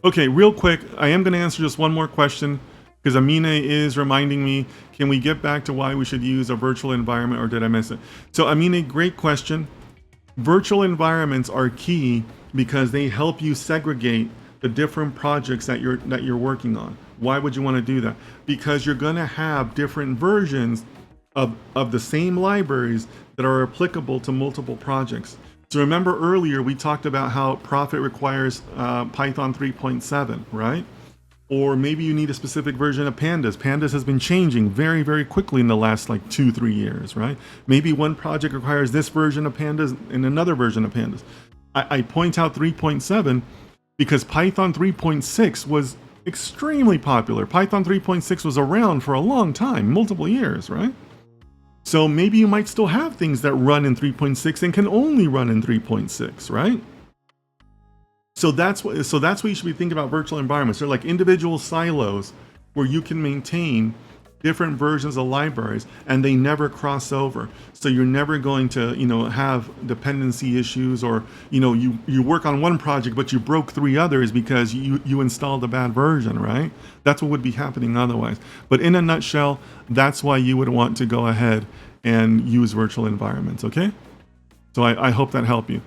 Okay, real quick, I am going to answer just one more question because Amina is reminding me, can we get back to why we should use a virtual environment, or did I miss it? So Amina, great question. Virtual environments are key because they help you segregate the different projects that you're working on. Why would you want to do that? Because you're going to have different versions of the same libraries that are applicable to multiple projects. So remember earlier we talked about how Profit requires Python 3.7, right? Or maybe you need a specific version of Pandas. Pandas has been changing very, very quickly in the last like 2-3 years, right? Maybe one project requires this version of Pandas and another version of Pandas. I point out 3.7 because Python 3.6 was extremely popular. Python 3.6 was around for a long time, multiple years, right? So maybe you might still have things that run in 3.6 and can only run in 3.6, right? So that's what you should be thinking about virtual environments. They're like individual silos where you can maintain different versions of libraries and they never cross over. So you're never going to, have dependency issues, or, you work on one project but you broke 3 others because you installed a bad version, right? That's what would be happening otherwise. But in a nutshell, that's why you would want to go ahead and use virtual environments, okay? So I hope that helped you.